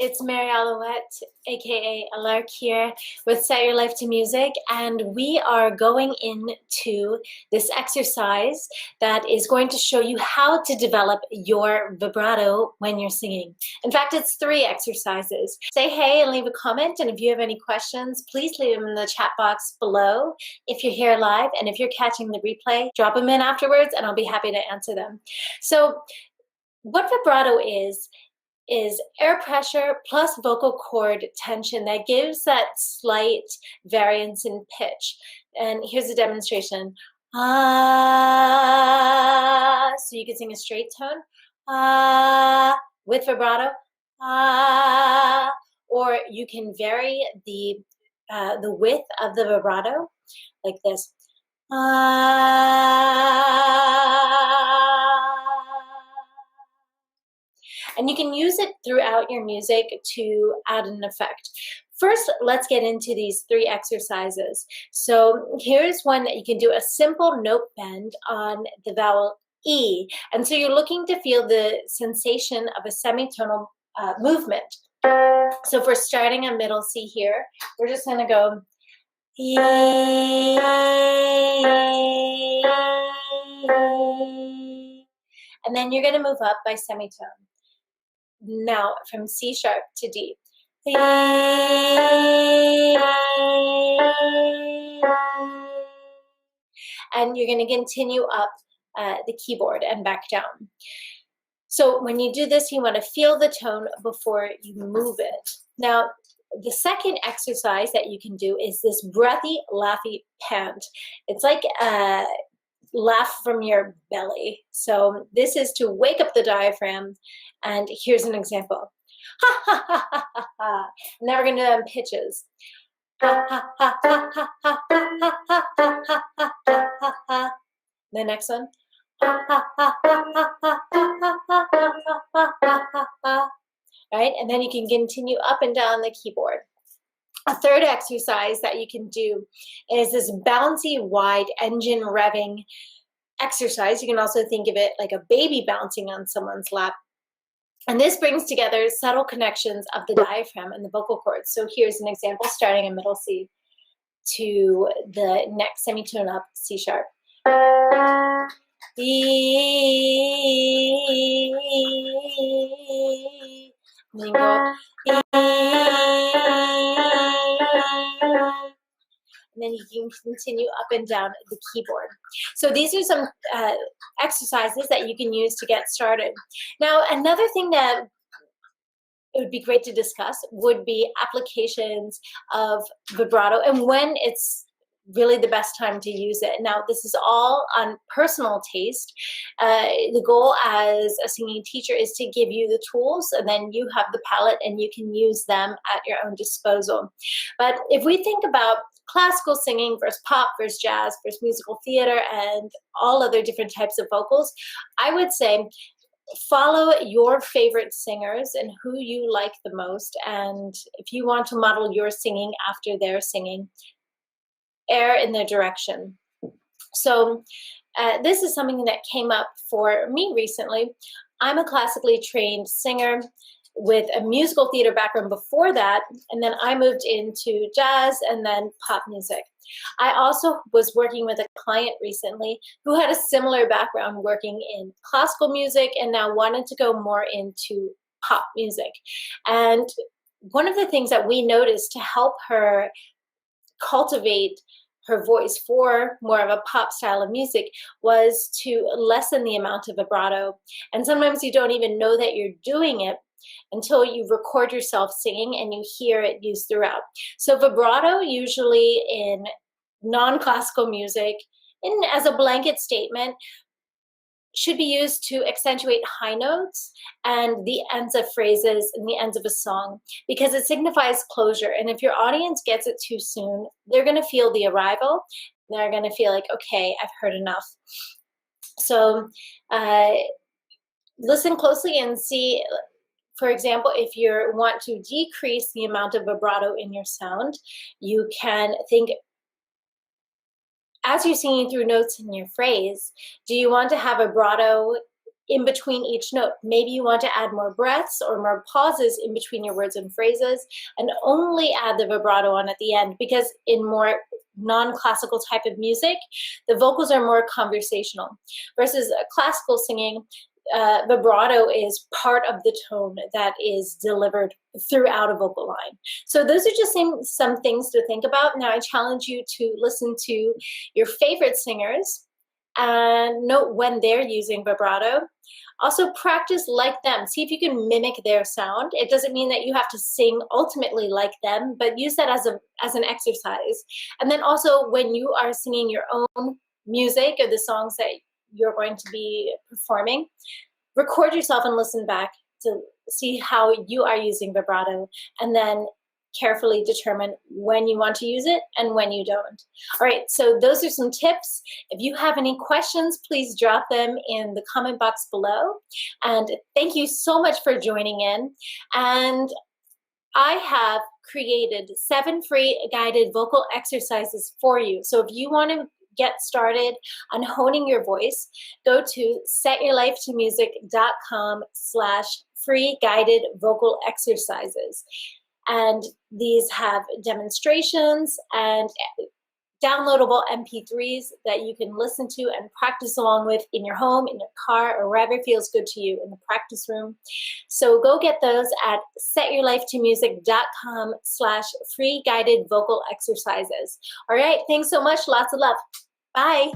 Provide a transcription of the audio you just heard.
it's Mary Alouette, aka Alarke here with Set Your Life to Music, and we are going into this exercise that is going to show you how to develop your vibrato when you're singing. In fact, it's 3 exercises. Say hey and leave a comment, and if you have any questions, please leave them in the chat box below if you're here live, and if you're catching the replay, drop them in afterwards and I'll be happy to answer them. So what vibrato is air pressure plus vocal cord tension that gives that slight variance in pitch. And here's a demonstration. Ah, so you can sing a straight tone, ah, with vibrato, ah, or you can vary the width of the vibrato like this. And you can use it throughout your music to add an effect. First, let's get into these 3 exercises. So here's one that you can do, a simple note bend on the vowel E. And so you're looking to feel the sensation of a semitonal movement. So if we're starting a middle C here, we're just going to go E. And then you're going to move up by semitone. Now from C sharp to D. And you're going to continue up the keyboard and back down. So when you do this, you want to feel the tone before you move it. Now, the second exercise that you can do is this breathy, laughy pant. It's like a laugh from your belly. So this is to wake up the diaphragm. And here's an example. Ha ha ha ha ha ha. And then we're going to do them pitches. Ha ha ha ha ha ha ha ha ha ha ha ha. The next one. Ha ha ha ha ha ha ha ha ha ha. Right? And then you can continue up and down the keyboard. A third exercise that you can do is this bouncy, wide engine revving exercise. You can also think of it like a baby bouncing on someone's lap. And this brings together subtle connections of the diaphragm and the vocal cords. So here's an example, starting in middle C to the next semitone up, C sharp. E. And then you go and then you can continue up and down the keyboard. So these are some exercises that you can use to get started. Now, another thing that it would be great to discuss would be applications of vibrato and when it's really the best time to use it. Now, this is all on personal taste. The goal as a singing teacher is to give you the tools, and then you have the palette and you can use them at your own disposal. But if we think about classical singing versus pop versus jazz versus musical theater and all other different types of vocals, I would say follow your favorite singers and who you like the most. And if you want to model your singing after their singing, err in their direction. So this is something that came up for me recently. I'm a classically trained singer with a musical theater background before that, and then I moved into jazz and then pop music. I also was working with a client recently who had a similar background working in classical music and now wanted to go more into pop music. And one of the things that we noticed to help her cultivate her voice for more of a pop style of music was to lessen the amount of vibrato. And sometimes you don't even know that you're doing it until you record yourself singing and you hear it used throughout. So vibrato, usually in non-classical music, as a blanket statement, should be used to accentuate high notes and the ends of phrases and the ends of a song, because it signifies closure. And if your audience gets it too soon, they're going to feel the arrival. They're going to feel like, okay, I've heard enough. So listen closely and see, for example, if you want to decrease the amount of vibrato in your sound, you can think, as you're singing through notes in your phrase, do you want to have vibrato in between each note. Maybe you want to add more breaths or more pauses in between your words and phrases, and only add the vibrato on at the end, because in more non-classical type of music, the vocals are more conversational. Versus classical singing, vibrato is part of the tone that is delivered throughout a vocal line. So those are just some things to think about. Now I challenge you to listen to your favorite singers and note when they're using vibrato. Also practice like them. See if you can mimic their sound. It doesn't mean that you have to sing ultimately like them, but use that as an exercise. And then also when you are singing your own music or the songs that you're going to be performing, record yourself and listen back to see how you are using vibrato, and then carefully determine when you want to use it and when you don't. All right, so those are some tips. If you have any questions, please drop them in the comment box below. And thank you so much for joining in. And I have created 7 free guided vocal exercises for you. So if you want to get started on honing your voice, go to setyourlifetomusic.com/free guided vocal exercises. And these have demonstrations and downloadable MP3s that you can listen to and practice along with in your home, in your car, or wherever feels good to you in the practice room. So go get those at setyourlifetomusic.com/free guided vocal exercises. All right, thanks so much. Lots of love. Bye.